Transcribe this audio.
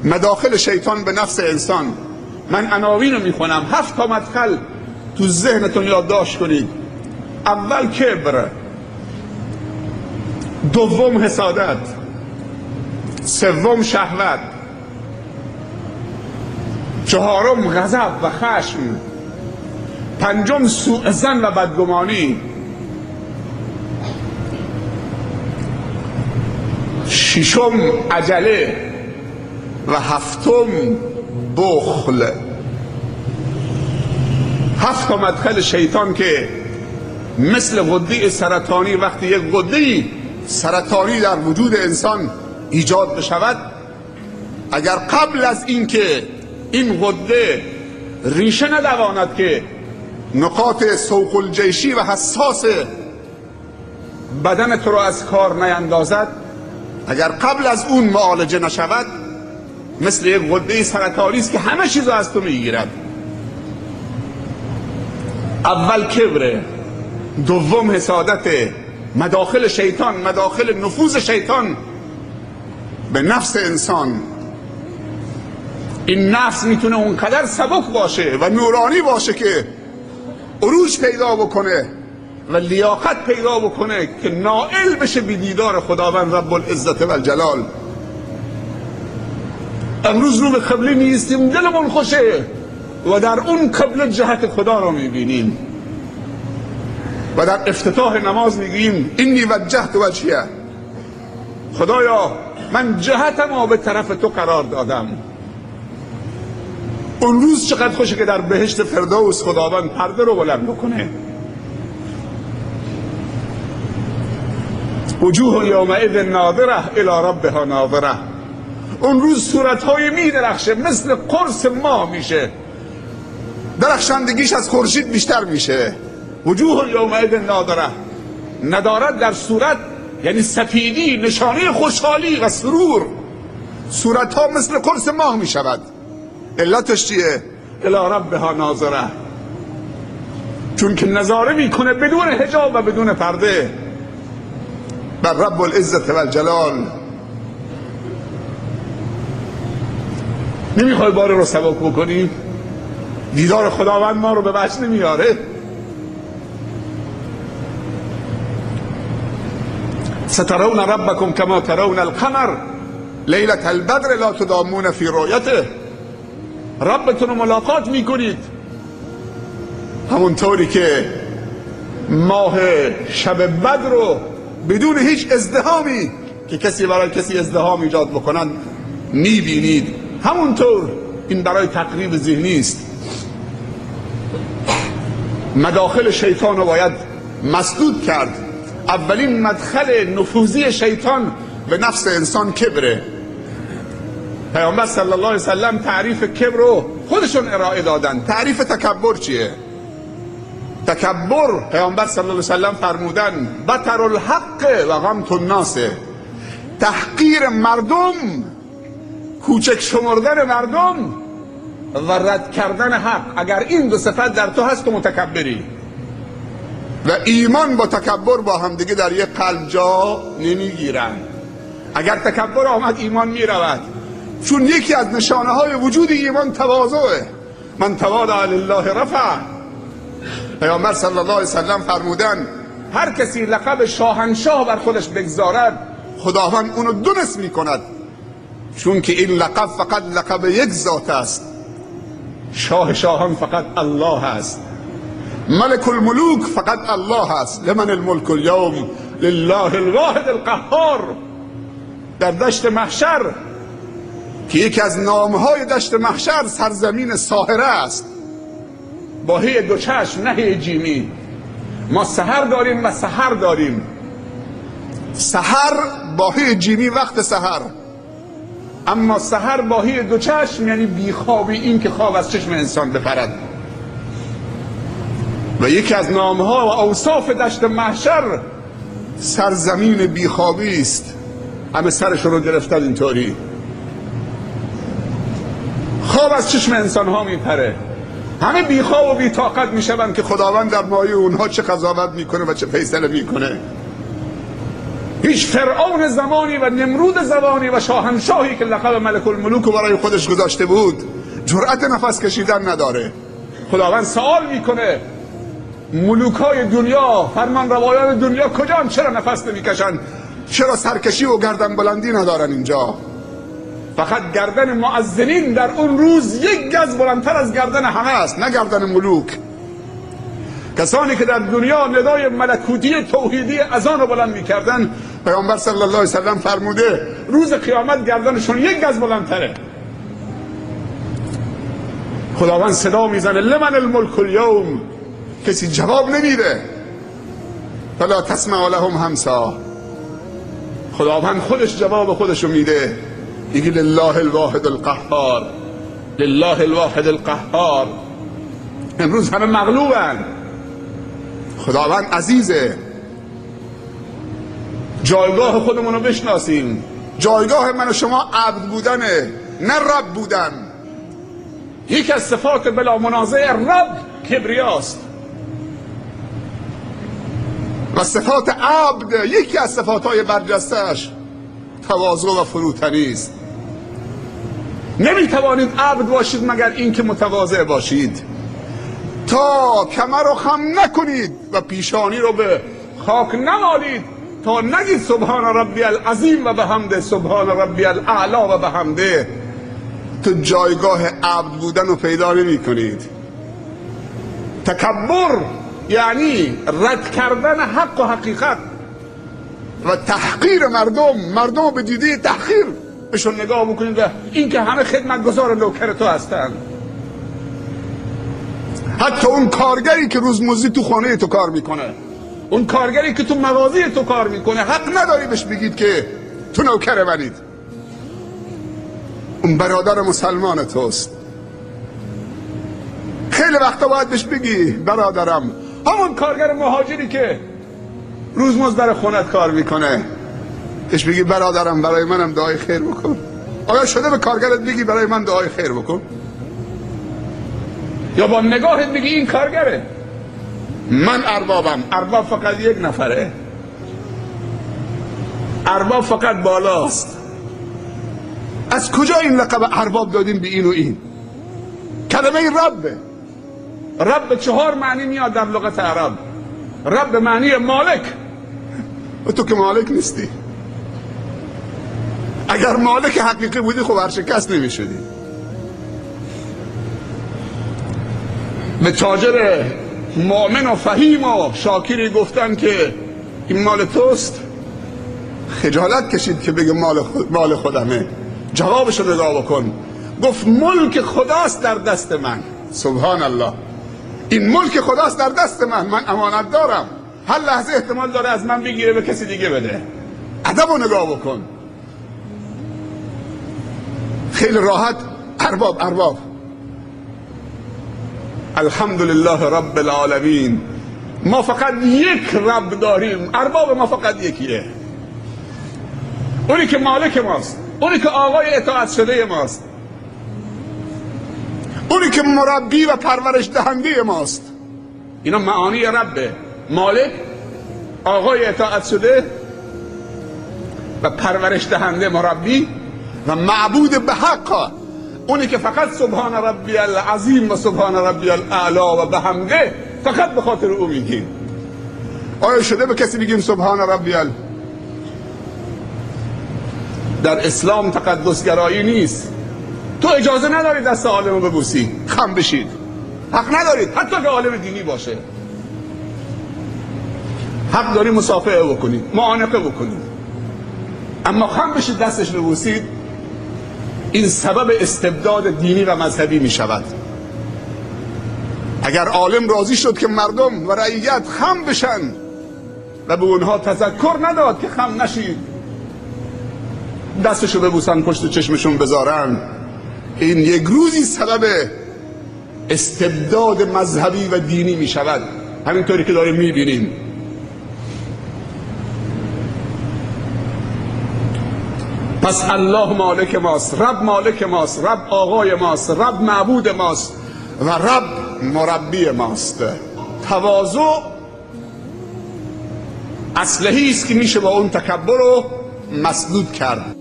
مداخل شیطان به نفس انسان. من عناوین رو میخونم، 7 تا مدخل تو ذهنتون یادداشت کنید. اول کبر، دوم حسادت، سوم شهوت، چهارم غضب و خشم، پنجم سوء ظن و بدگمانی، ششم عجله و هفتم بخل. 7 تا مدخل شیطان که مثل غده سرطانی، وقتی یک غده سرطانی در وجود انسان ایجاد بشود، اگر قبل از اینکه این غده ریشه ندواند که نقاط سوق الجیشی و حساس بدن تو رو از کار نیندازد، اگر قبل از اون معالجه نشود، مثل یک غده سرطانی است که همه چیز رو از تو میگیرد. اول کبره، دوم حسادت، مداخل شیطان، مداخل نفوذ شیطان به نفس انسان. این نفس میتونه اونقدر سبک باشه و نورانی باشه که عروج پیدا بکنه و لیاقت پیدا بکنه که نائل بشه به دیدار خداوند رب العزت و الجلال. امروز رو به قبله میایستیم، دلمون خوشه و در اون قبله جهت خدا رو میبینیم و در افتتاح نماز میگیم انی وجهت وجهی، خدایا من جهتم و به طرف تو قرار دادم. اون روز چقدر خوشه که در بهشت فردوس خداوند پرده رو بلند بکنه. وجوه یومئذ ناظره الی ربها ناظره. اون روز صورتهای می درخشه، مثل قرص ماه میشه، درخشندگیش از خورشید بیشتر میشه. وجوه یومئذ ناظره، ندارد در صورت یعنی سفیدی، نشانه خوشحالی و سرور. صورتها مثل قرص ماه میشود. علتش چیه؟ الی ربها ناظره، چون که نظاره میکنه بدون حجاب و بدون پرده بر رب العزت و الجلال. نمیخوای بار رو سبک بکنی؟ دیدار خداوند ما رو به وجه نمیاره؟ سترون ربکم کما ترون القمر لیلة البدر لا تدامون فی رؤیته. ربتون رو ملاقات میکنید همونطوری که ماه شب بدر رو بدون هیچ ازدحامی که کسی برای کسی ازدحام ایجاد بکنن میبینید. همونطور این برای تقریب ذهنی است. مداخل شیطان رو باید مسدود کرد. اولین مدخل نفوذی شیطان به نفس انسان کبره. پیامبر صلی الله علیه وسلم تعریف کبر رو خودشون ارائه دادن. تعریف تکبر چیه؟ تکبر پیامبر صلی الله علیه وسلم فرمودن بطر الحق و غمط الناس، تحقیر مردم، کوچک شمردن مردم و رد کردن حق. اگر این دو صفت در تو هست تو متکبری. و ایمان با تکبر با هم دیگه در یک قلب جا نمیگیرن. اگر تکبر آمد ایمان میرود، چون یکی از نشانه های وجود ایمان تواضعه. من تواضع لله رفع. پیامبر صلی الله علیه وسلم فرمودن هر کسی لقب شاهنشاه بر خودش بگذارد خداوند اونو دو نصف میکند، چون که این لقب فقط لقب یک ذات است. شاه شاهان فقط الله است. ملک الملوک فقط الله است. لمن الملک اليوم لله الواحد القهار. در دشت محشر که یکی از نامهای دشت محشر سرزمین ساحره است، با هی دو چشم نه هی جیمی. ما سحر داریم و سحر داریم. سحر با هی جیمی وقت سحر، اما سحر با هی دو چشم یعنی بیخوابی، این که خواب از چشم انسان بپرد. و یکی از نامها و اوصاف دشت محشر سرزمین بیخوابی است. همه سرشون رو گرفتن اینطوری، خواب از چشم انسان ها میپره. همه بیخواب و بی‌طاقت میشوند که خداوند در مایه اونها چه قضاوت میکنه و چه فیصله میکنه. هیچ فرعون زمانی و نمرود زمانی و شاهنشاهی که لقب ملک الملوک رو برای خودش گذاشته بود جرأت نفس کشیدن نداره. خداوند سوال میکنه ملوکای دنیا، فرمان روایان دنیا کجان؟ چرا نفس نمیکشن؟ چرا سرکشی و گردن بلندی ندارن اینجا؟ فقط گردن مؤذنین در اون روز یک گز بلندتر از گردن همه است، نه گردن ملوک. کسانی که در دنیا ندای ملکوتی توحیدی اذان رو بلند میکردن، پیامبر صلی الله علیه وسلم فرموده روز قیامت گردنشون یک گز بلندتره. خداوند صدا میزنه لمن الملک الیوم، کسی جواب نمیده. فلا تسمع لهم همسا، خداوند خودش جواب خودشو میده، میگه لله الواحد القهار، لله الواحد القهار. امروز همه مغلوبن، خداوند عزیزه. جایگاه خودمون رو بشناسیم. جایگاه من و شما عبد بودنه، نه رب بودن. یکی از صفات بلا منازع رب کبریاست و صفات عبد، یکی از صفاتهای برجسته‌اش تواضع و فروتنی است. نمیتوانید عبد باشید مگر اینکه متواضع باشید. تا کمر رو خم نکنید و پیشانی رو به خاک نمالید تا نگید سبحان ربی العظیم و بحمده، سبحان ربی الاعلا و بحمده، تو جایگاه عبد بودن رو پیدا نمی کنید. تکبر یعنی رد کردن حق و حقیقت و تحقیر مردم به دیده تحقیر بهشون نگاه بکنید و این که همه خدمتگزار نوکر تو هستن. حتی اون کارگری که روزمزدی تو خانه تو کار میکنه، اون کارگری که تو مغازه تو کار میکنه، حق نداری بهش بگید که تو نوکر منید. اون برادر مسلمان توست. خیلی وقتا باید بهش بگی برادرم. همون کارگر مهاجری که روزمزد در خونت کار میکنه، بهش بگی برادرم برای منم دعای خیر بکن. آیا شده به کارگرت بگی برای من دعای خیر بکن؟ یا با نگاهت بگی این کارگره؟ من اربابم. ارباب فقط یک نفره، ارباب فقط بالاست. از کجا این لقب ارباب دادیم به این و این؟ کلمه ربه. رب 4 معنی میاد در لغت عرب. رب معنی مالک، و تو که مالک نیستی. اگر مالک حقیقی بودی خب ورشکست نمیشدی. به تاجر مؤمن و فهیم و شاکری گفتن که این مال توست، خجالت کشید که بگه مال خودمه. جوابش رو نگاه بکن، گفت ملک خداست در دست من. سبحان الله، این ملک خداست در دست من امانت دارم. هر لحظه احتمال داره از من بگیره به کسی دیگه بده. ادب رو نگاه بکن. خیلی راحت ارباب. الحمدلله رب العالمین. ما فقط یک رب داریم، ارباب ما فقط یکیه، اونی که مالک ماست، اونی که آقای اطاعت شده ماست، اونی که مربی و پرورش دهنده ماست. اینا معانی ربه. مالک، آقای اطاعت شده و پرورش دهنده مربی، و معبود به حق، اونی که فقط سبحان ربی العظیم و سبحان ربی الاعلا و بحمده فقط به خاطر او میگیم. آیا شده به کسی بگیم سبحان ربی در اسلام تقدسگرایی نیست. تو اجازه نداری دست عالم رو ببوسی، خم بشید. حق ندارید، حتی که عالم دینی باشه. حق داری مصافحه بکنید، معانقه بکنید، اما خم بشید دستش ببوسید، این سبب استبداد دینی و مذهبی می شود. اگر عالم راضی شد که مردم و رعیت خم بشن و به اونها تذکر نداد که خم نشید، دستشو ببوسن، پشت چشمشون بذارن، این یک روزی سبب استبداد مذهبی و دینی می شود. همینطوری که داریم می بینیم. پس الله مالک ماست، رب مالک ماست، رب آقای ماست، رب معبود ماست و رب مربی ماست. تواضع اسلحه‌ای است که میشه با اون تکبر رو مسدود کرد.